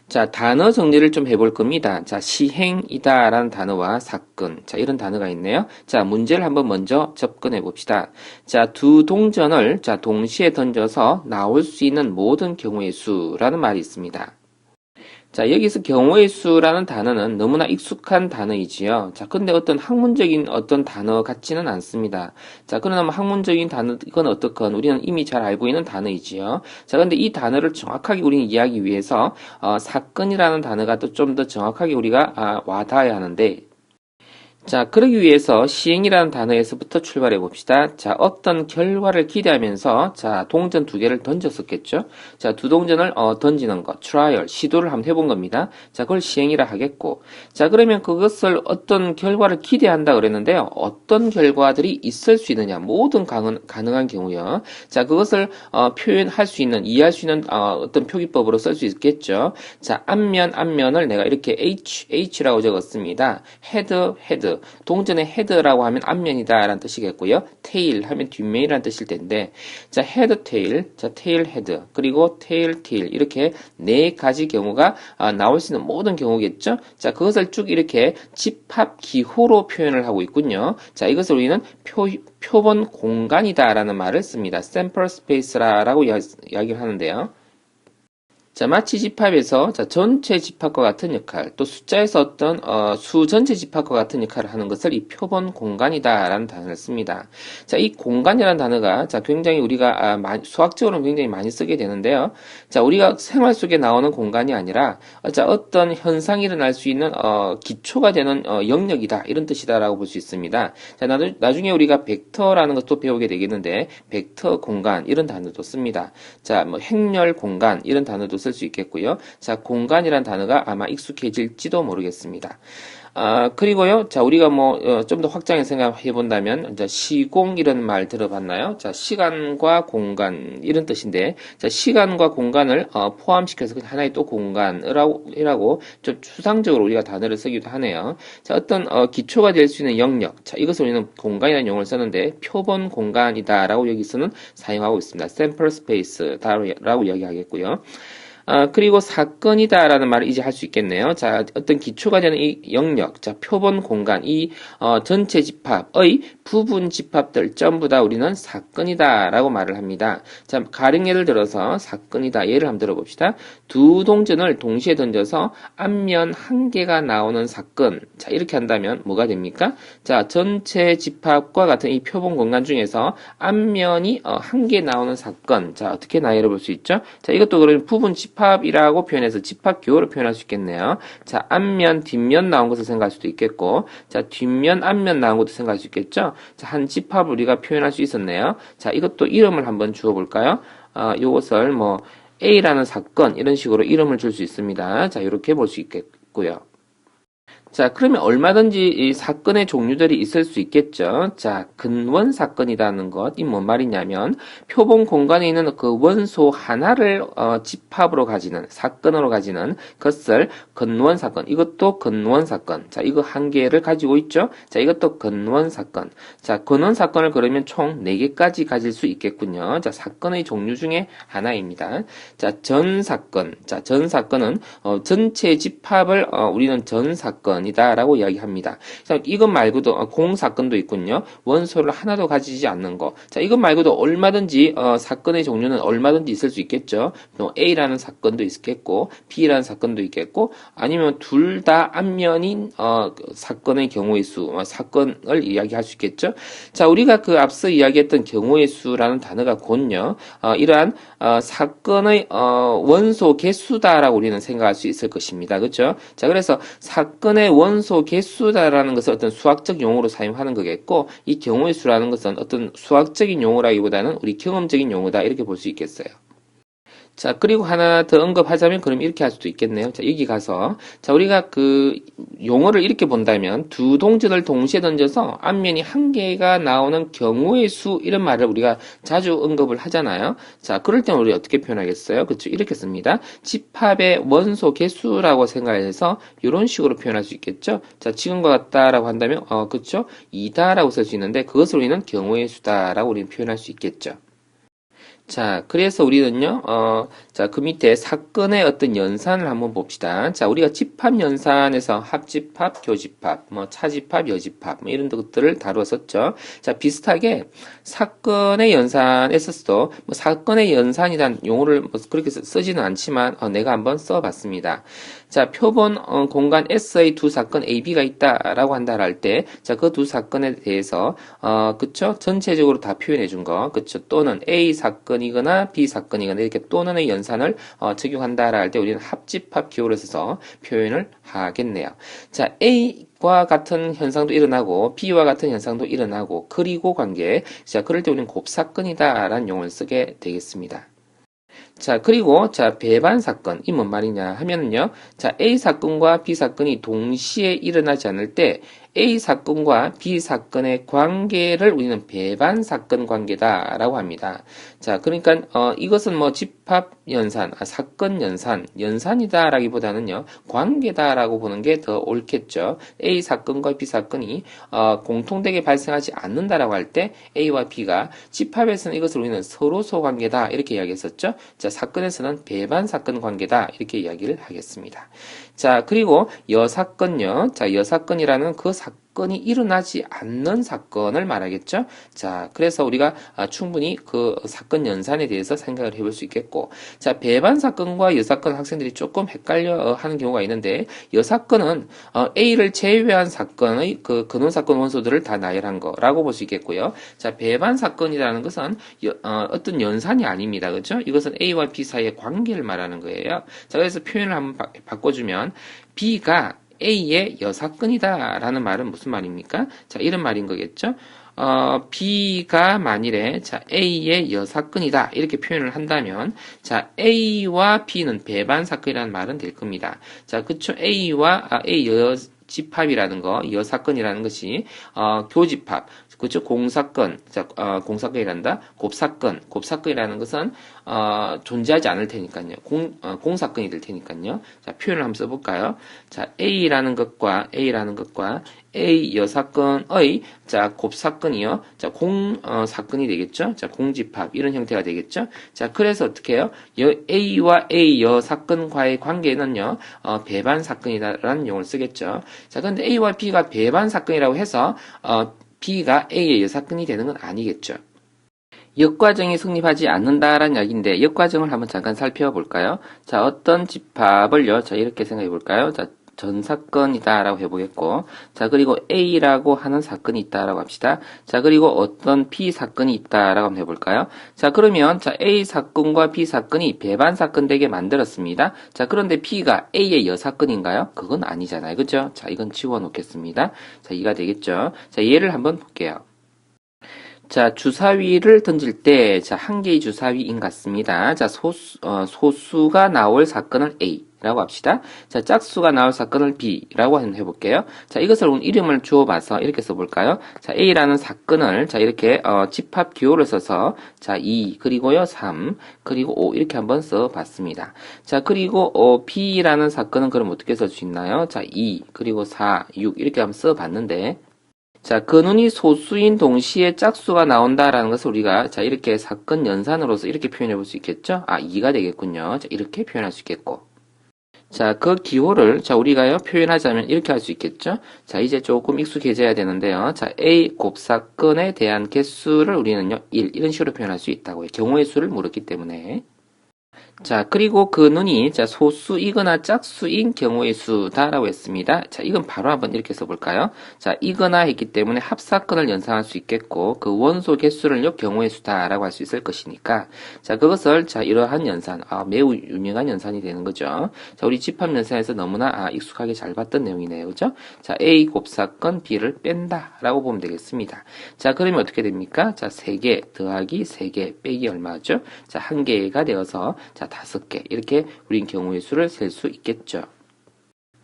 자, 단어 정리를 좀 해볼 겁니다. 자, 시행이다 라는 단어와 사건. 자, 이런 단어가 있네요. 자, 문제를 한번 먼저 접근해 봅시다. 자, 두 동전을 자, 동시에 던져서 나올 수 있는 모든 경우의 수라는 말이 있습니다. 자, 여기서 경우의 수라는 단어는 너무나 익숙한 단어이지요. 자, 근데 어떤 학문적인 어떤 단어 같지는 않습니다. 자, 그러나 뭐 학문적인 단어, 이건 어떻건 우리는 이미 잘 알고 있는 단어이지요. 자, 근데 이 단어를 정확하게 우리는 이해하기 위해서, 사건이라는 단어가 또 좀 더 정확하게 우리가, 와닿아야 하는데, 자, 그러기 위해서 시행이라는 단어에서부터 출발해 봅시다. 자, 어떤 결과를 기대하면서, 자, 동전 두 개를 던졌었겠죠? 자, 두 동전을, 던지는 것, 트라이얼, 시도를 한번 해본 겁니다. 자, 그걸 시행이라 하겠고. 자, 그러면 그것을 어떤 결과를 기대한다 그랬는데요. 어떤 결과들이 있을 수 있느냐, 모든 가능한 경우요. 자, 그것을, 표현할 수 있는, 이해할 수 있는, 어떤 표기법으로 쓸 수 있겠죠? 자, 앞면을 내가 이렇게 H라고 적었습니다. 헤드. 동전의 헤드라고 하면 앞면이다 라는 뜻이겠고요. 테일 하면 뒷면이라는 뜻일 텐데, 자, 헤드 테일, 자, 테일 헤드, 그리고 테일 테일, 이렇게 네 가지 경우가 나올 수 있는 모든 경우겠죠. 자, 그것을 쭉 이렇게 집합 기호로 표현을 하고 있군요. 자, 이것을 우리는 표본 공간이다 라는 말을 씁니다. 샘플 스페이스라고 이야기를 하는데요. 자, 마치 집합에서 자, 전체 집합과 같은 역할, 또 숫자에서 어떤 수 전체 집합과 같은 역할을 하는 것을 이 표본 공간이다라는 단어를 씁니다. 자, 이 공간이라는 단어가 자, 굉장히 우리가 수학적으로는 굉장히 많이 쓰게 되는데요. 자, 우리가 생활 속에 나오는 공간이 아니라 자, 어떤 현상이 일어날 수 있는 기초가 되는 영역이다 이런 뜻이다라고 볼 수 있습니다. 자, 나중에 우리가 벡터라는 것도 배우게 되겠는데 벡터 공간 이런 단어도 씁니다. 자, 뭐 행렬 공간 이런 단어도 쓸 수 있겠고요. 자, 공간이란 단어가 아마 익숙해질지도 모르겠습니다. 그리고요, 자, 우리가 뭐, 좀 더 확장해 생각해 본다면, 자, 시공 이런 말 들어봤나요? 자, 시간과 공간, 이런 뜻인데, 자, 시간과 공간을, 포함시켜서 하나의 또 공간이라고 좀 추상적으로 우리가 단어를 쓰기도 하네요. 자, 어떤, 기초가 될 수 있는 영역, 자, 이것을 우리는 공간이라는 용어를 썼는데, 표본 공간이다라고 여기서는 사용하고 있습니다. 샘플 스페이스라고 이야기하겠고요. 그리고 사건이다라는 말을 이제 할 수 있겠네요. 자, 어떤 기초가 되는 이 영역, 자, 표본 공간, 이 전체 집합의 부분 집합들 전부 다 우리는 사건이다라고 말을 합니다. 자, 가령 예를 들어서 사건이다. 예를 한번 들어봅시다. 두 동전을 동시에 던져서 앞면 한 개가 나오는 사건. 자, 이렇게 한다면 뭐가 됩니까? 자, 전체 집합과 같은 이 표본 공간 중에서 앞면이 한 개 나오는 사건. 자, 어떻게 나열해 볼 수 있죠? 자, 이것도 그러면 부분 집합이라고 표현해서 집합 기호로 표현할 수 있겠네요. 자, 앞면, 뒷면 나온 것을 생각할 수도 있겠고, 자, 뒷면, 앞면 나온 것도 생각할 수 있겠죠? 자, 한 집합을 우리가 표현할 수 있었네요. 자, 이것도 이름을 한번 주어볼까요? 요것을 뭐, A라는 사건, 이런 식으로 이름을 줄 수 있습니다. 자, 이렇게 볼 수 있겠고요. 자, 그러면 얼마든지 이 사건의 종류들이 있을 수 있겠죠. 자, 근원 사건이라는 것, 이 뭔 말이냐면, 표본 공간에 있는 그 원소 하나를 집합으로 가지는, 사건으로 가지는 것을 근원 사건, 이것도 근원 사건. 자, 이거 한 개를 가지고 있죠. 자, 이것도 근원 사건. 자, 근원 사건을 그러면 총 4개까지 가질 수 있겠군요. 자, 사건의 종류 중에 하나입니다. 자, 전 사건. 자, 전 사건은 전체 집합을 우리는 전 사건이다라고 이야기합니다. 자, 이것 말고도 공 사건도 있군요. 원소를 하나도 가지지 않는 거. 자, 이것 말고도 얼마든지 사건의 종류는 얼마든지 있을 수 있겠죠. 또 A라는 사건도 있겠고 B라는 사건도 있겠고 아니면 둘 다 앞면인 사건의 경우의 수, 사건을 이야기할 수 있겠죠. 자, 우리가 그 앞서 이야기했던 경우의 수라는 단어가 곧요. 이러한 사건의 원소 개수다라고 우리는 생각할 수 있을 것입니다. 그렇죠? 자, 그래서 사건의 원소 개수다라는 것을 어떤 수학적 용어로 사용하는 거겠고 이 경우의 수라는 것은 어떤 수학적인 용어라기보다는 우리 경험적인 용어다 이렇게 볼 수 있겠어요. 자, 그리고 하나 더 언급하자면 그럼 이렇게 할 수도 있겠네요. 자, 여기 가서 자, 우리가 그 용어를 이렇게 본다면 두 동전을 동시에 던져서 앞면이 한 개가 나오는 경우의 수 이런 말을 우리가 자주 언급을 하잖아요. 자, 그럴 때는 우리 어떻게 표현하겠어요? 그렇죠? 이렇게 씁니다. 집합의 원소 개수라고 생각해서 이런 식으로 표현할 수 있겠죠? 자, 지금과 같다라고 한다면 그렇죠? 2다라고 쓸 수 있는데 그것을 우리는 경우의 수다라고 우리는 표현할 수 있겠죠. 자, 그래서 우리는요, 자, 그 밑에 사건의 어떤 연산을 한번 봅시다. 자, 우리가 집합 연산에서 합집합, 교집합, 뭐, 차집합, 여집합, 뭐 이런 것들을 다루었었죠. 자, 비슷하게 사건의 연산에서도 뭐 사건의 연산이란 용어를 뭐 그렇게 쓰지는 않지만, 내가 한번 써봤습니다. 자, 표본 공간 S의 두 사건 A, B가 있다라고 한다 할 때, 자, 그 두 사건에 대해서, 그쵸? 전체적으로 다 표현해 준 거, 그쵸? 또는 A 사건이거나 B 사건이거나 이렇게 또는의 연산을 적용한다 할 때 우리는 합집합 기호를 써서 표현을 하겠네요. 자, A와 같은 현상도 일어나고 B와 같은 현상도 일어나고 그리고 관계. 자, 그럴 때 우리는 곱사건이다라는 용어를 쓰게 되겠습니다. 자, 그리고, 자, 배반 사건. 이 뭔 말이냐 하면은요, 자, A 사건과 B 사건이 동시에 일어나지 않을 때, A 사건과 B 사건의 관계를 우리는 배반 사건 관계다라고 합니다. 자, 그러니까, 이것은 뭐 집합 연산, 사건 연산, 연산이다라기보다는요, 관계다라고 보는 게 더 옳겠죠. A 사건과 B 사건이, 공통되게 발생하지 않는다라고 할 때, A와 B가 집합에서는 이것을 우리는 서로소 관계다. 이렇게 이야기했었죠. 자, 사건에서는 배반 사건 관계다. 이렇게 이야기를 하겠습니다. 자, 그리고 여사건요. 자, 여사건이라는 그 사건이 일어나지 않는 사건을 말하겠죠. 자, 그래서 우리가 충분히 그 사건 연산에 대해서 생각을 해볼 수 있겠고, 자, 배반 사건과 여사건 학생들이 조금 헷갈려 하는 경우가 있는데, 여사건은 A를 제외한 사건의 그 근원 사건 원소들을 다 나열한 거라고 볼 수 있겠고요. 자, 배반 사건이라는 것은 어떤 연산이 아닙니다. 그렇죠? 이것은 A와 B 사이의 관계를 말하는 거예요. 자, 그래서 표현을 한번 바꿔주면 B가 A의 여사건이다 라는 말은 무슨 말입니까? 자, 이런 말인 거겠죠? B가 만일에, 자, A의 여사건이다. 이렇게 표현을 한다면, 자, A와 B는 배반 사건이라는 말은 될 겁니다. 자, 그쵸? A 집합이라는 거, 여사건이라는 것이, 교집합, 그쵸? 공사건, 자, 공사건이란다. 곱사건이라는 것은, 존재하지 않을 테니까요. 공사건이 될 테니까요. 자, 표현을 한번 써볼까요? 자, A라는 것과 A 여사건의, 자, 곱사건이요. 자, 사건이 되겠죠? 자, 공집합. 이런 형태가 되겠죠? 자, 그래서 어떻게 해요? A와 A 여사건과의 관계는요, 배반 사건이다라는 용어를 쓰겠죠. 자, 근데 A와 B가 배반 사건이라고 해서, B가 A의 여사건이 되는 건 아니겠죠. 역과정이 성립하지 않는다라는 이야기인데 역과정을 한번 잠깐 살펴볼까요? 자, 어떤 집합을요. 자, 이렇게 생각해 볼까요? 자, 전 사건이다라고 해보겠고, 자, 그리고 A라고 하는 사건이 있다라고 합시다. 자, 그리고 어떤 B 사건이 있다라고 한번 해볼까요? 자, 그러면, 자, A 사건과 B 사건이 배반 사건 되게 만들었습니다. 자, 그런데 B가 A의 여사건인가요? 그건 아니잖아요. 그죠? 자, 이건 지워놓겠습니다. 자, 이가 되겠죠? 자, 예를 한번 볼게요. 자, 주사위를 던질 때, 자, 한 개의 주사위인 같습니다. 자, 소수가 나올 사건을 A라고 합시다. 자, 짝수가 나올 사건을 B라고 해볼게요. 자, 이것을 오늘 이름을 주어봐서 이렇게 써볼까요? 자, A라는 사건을, 자, 이렇게, 집합 기호를 써서, 자, 2, 그리고요, 3, 그리고 5, 이렇게 한번 써봤습니다. 자, 그리고, B라는 사건은 그럼 어떻게 쓸 수 있나요? 자, 2, 그리고 4, 6, 이렇게 한번 써봤는데, 자, 근원이 소수인 동시에 짝수가 나온다라는 것을 우리가, 자, 이렇게 사건 연산으로서 이렇게 표현해 볼 수 있겠죠? 2가 되겠군요. 자, 이렇게 표현할 수 있겠고. 자, 그 기호를, 자, 우리가요, 표현하자면 이렇게 할 수 있겠죠? 자, 이제 조금 익숙해져야 되는데요. 자, A 곱사건에 대한 개수를 우리는요, 1, 이런 식으로 표현할 수 있다고요. 경우의 수를 물었기 때문에. 자, 그리고 그 눈이, 자, 소수이거나 짝수인 경우의 수다라고 했습니다. 자, 이건 바로 한번 이렇게 써볼까요? 자, 이거나 했기 때문에 합사건을 연상할 수 있겠고, 그 원소 개수를요, 경우의 수다라고 할 수 있을 것이니까, 자, 그것을, 자, 이러한 연산, 매우 유명한 연산이 되는 거죠. 자, 우리 집합 연산에서 너무나, 익숙하게 잘 봤던 내용이네요. 그죠? 자, A 곱사건 B를 뺀다라고 보면 되겠습니다. 자, 그러면 어떻게 됩니까? 자, 3개 더하기 3개 빼기 얼마죠? 자, 1개가 되어서, 자, 5개. 이렇게 우린 경우의 수를 셀 수 있겠죠.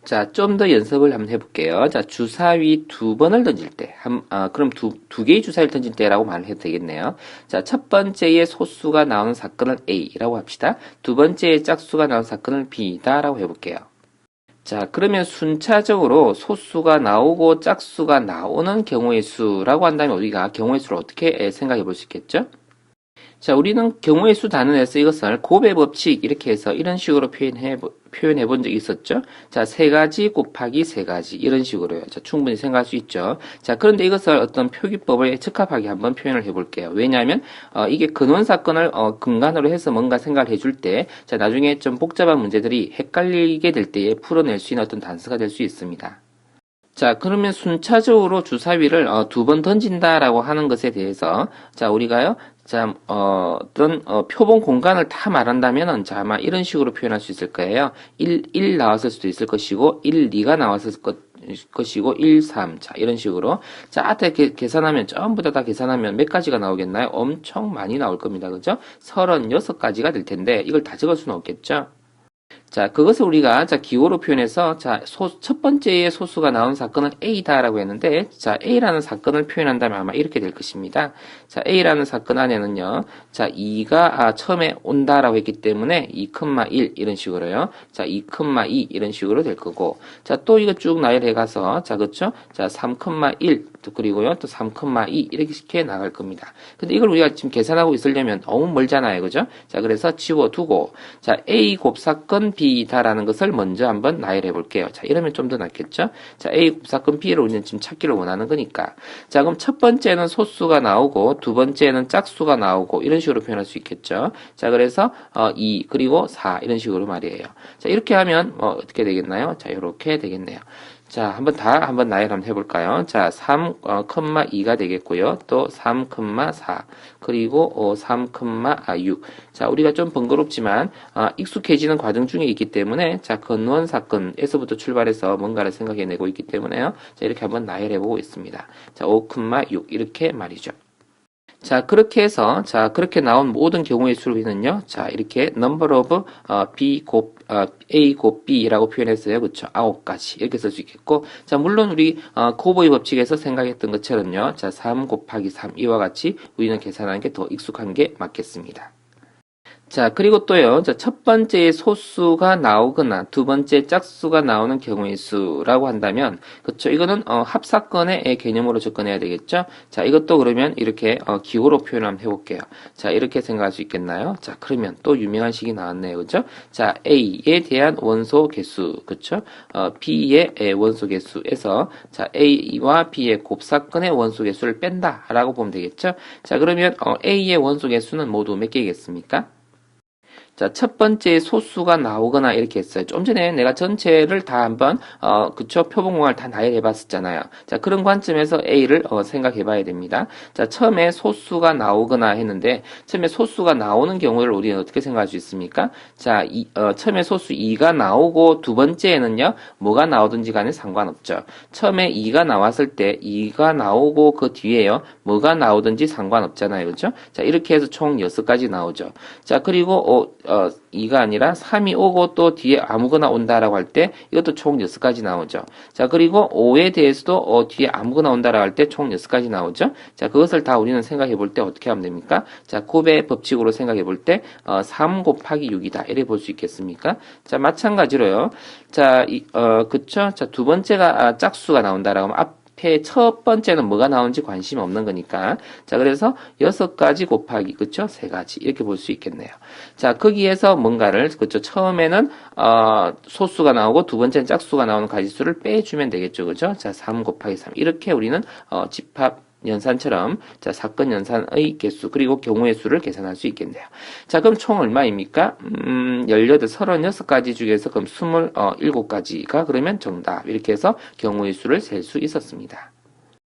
자, 좀 더 연습을 한번 해볼게요. 자, 주사위 2번을 던질 때, 그럼 두 개의 주사위를 던질 때라고 말을 해도 되겠네요. 자, 첫 번째에 소수가 나오는 사건을 A라고 합시다. 두 번째에 짝수가 나오는 사건을 B다라고 해볼게요. 자, 그러면 순차적으로 소수가 나오고 짝수가 나오는 경우의 수라고 한다면 우리가 경우의 수를 어떻게 생각해 볼 수 있겠죠? 자, 우리는 경우의 수 단원에서 이것을 곱의 법칙 이렇게 해서 이런 식으로 표현해 본 적이 있었죠. 자, 세 가지 곱하기 세 가지 이런 식으로요. 자, 충분히 생각할 수 있죠. 자, 그런데 이것을 어떤 표기법에 적합하게 한번 표현을 해 볼게요. 왜냐하면 이게 근원 사건을 근간으로 해서 뭔가 생각을 해줄 때, 자, 나중에 좀 복잡한 문제들이 헷갈리게 될 때에 풀어낼 수 있는 어떤 단서가 될 수 있습니다. 자, 그러면 순차적으로 주사위를 두 번 던진다라고 하는 것에 대해서, 자, 우리가요, 자, 어떤 표본 공간을 다 말한다면은, 자, 아마 이런 식으로 표현할 수 있을 거예요. 1 나왔을 수도 있을 것이고, 1, 2가 나왔을 것이고, 1, 3. 자, 이런 식으로. 자, 앞에 계산하면, 전부 다 계산하면 몇 가지가 나오겠나요? 엄청 많이 나올 겁니다. 그죠? 36가지가 될 텐데, 이걸 다 적을 수는 없겠죠? 자, 그것을 우리가 기호로 표현해서 첫 번째의 소수가 나온 사건은 A다라고 했는데, 자, A라는 사건을 표현한다면 아마 이렇게 될 것입니다. 자, A라는 사건 안에는요, 자, 2가 처음에 온다라고 했기 때문에 2,1 이런 식으로요. 자, 2,2 이런 식으로 될 거고, 자, 또 이거 쭉 나열해 가서, 자, 그쵸? 자, 3,1 또 그리고요, 또 3,2 이렇게 나갈 겁니다. 근데 이걸 우리가 지금 계산하고 있으려면 너무 멀잖아요. 그죠? 자, 그래서 지워두고, 자, A 곱사건 B다라는 것을 먼저 한번 나열해 볼게요. 자, 이러면 좀 더 낫겠죠? 자, A 곱사건 B를 우리는 지금 찾기를 원하는 거니까. 자, 그럼 첫 번째는 소수가 나오고, 두 번째는 짝수가 나오고, 이런 식으로 표현할 수 있겠죠? 자, 그래서, 2, 그리고 4, 이런 식으로 말이에요. 자, 이렇게 하면, 어떻게 되겠나요? 자, 이렇게 되겠네요. 자, 한번 나열 한번 해볼까요? 자, 3,2가 되겠고요. 또 3,4 그리고 3,6. 자, 우리가 좀 번거롭지만 익숙해지는 과정 중에 있기 때문에 자, 근원 사건에서부터 출발해서 뭔가를 생각해내고 있기 때문에요. 자, 이렇게 한번 나열해보고 있습니다. 자, 5,6 이렇게 말이죠. 자, 그렇게 해서, 자, 그렇게 나온 모든 경우의 수는요, 자, 이렇게 number of A 곱 B라고 표현했어요. 그쵸? 9가지. 이렇게 쓸 수 있겠고, 자, 물론 우리, 코보이 법칙에서 생각했던 것처럼요, 자, 3 곱하기 3, 이와 같이 우리는 계산하는 게 더 익숙한 게 맞겠습니다. 자, 그리고 또요, 첫 번째 소수가 나오거나 두 번째 짝수가 나오는 경우의 수라고 한다면, 그쵸? 이거는, 합사건의 개념으로 접근해야 되겠죠? 자, 이것도 그러면 이렇게, 기호로 표현 한번 해볼게요. 자, 이렇게 생각할 수 있겠나요? 자, 그러면 또 유명한 식이 나왔네요. 그죠? 자, A에 대한 원소 개수, 그쵸? B의 원소 개수에서, 자, A와 B의 곱사건의 원소 개수를 뺀다. 라고 보면 되겠죠? 자, 그러면, A의 원소 개수는 모두 몇 개겠습니까? 자, 첫 번째 소수가 나오거나 이렇게 했어요. 좀 전에 내가 전체를 다 한번, 그쵸? 표본공간을 다 나열해 봤었잖아요. 자, 그런 관점에서 A를, 생각해 봐야 됩니다. 자, 처음에 소수가 나오거나 했는데, 처음에 소수가 나오는 경우를 우리는 어떻게 생각할 수 있습니까? 자, 처음에 소수 2가 나오고, 두 번째에는요, 뭐가 나오든지 간에 상관없죠. 처음에 2가 나왔을 때, 2가 나오고, 그 뒤에요, 뭐가 나오든지 상관없잖아요. 그죠? 자, 이렇게 해서 총 6가지 나오죠. 자, 그리고, 2가 아니라 3이 오고 또 뒤에 아무거나 온다라고 할 때 이것도 총 6가지 나오죠. 자, 그리고 5에 대해서도 뒤에 아무거나 온다라고 할 때 총 6가지 나오죠. 자, 그것을 다 우리는 생각해 볼 때 어떻게 하면 됩니까? 자, 곱의 법칙으로 생각해 볼 때 3 곱하기 6이다. 이렇게 볼 수 있겠습니까? 자, 마찬가지로요. 자, 그쵸? 자, 두 번째가 짝수가 나온다라고 하면 첫 번째는 뭐가 나오는지 관심 없는 거니까. 자, 그래서 6가지 곱하기, 그쵸? 3가지. 이렇게 볼 수 있겠네요. 자, 거기에서 뭔가를, 그쵸? 처음에는, 소수가 나오고 두 번째는 짝수가 나오는 가지수를 빼주면 되겠죠. 그죠? 자, 3 곱하기 3. 이렇게 우리는, 집합, 연산처럼, 자, 사건 연산의 개수, 그리고 경우의 수를 계산할 수 있겠네요. 자, 그럼 총 얼마입니까? 36가지 중에서 그럼 27가지가 그러면 정답. 이렇게 해서 경우의 수를 셀 수 있었습니다.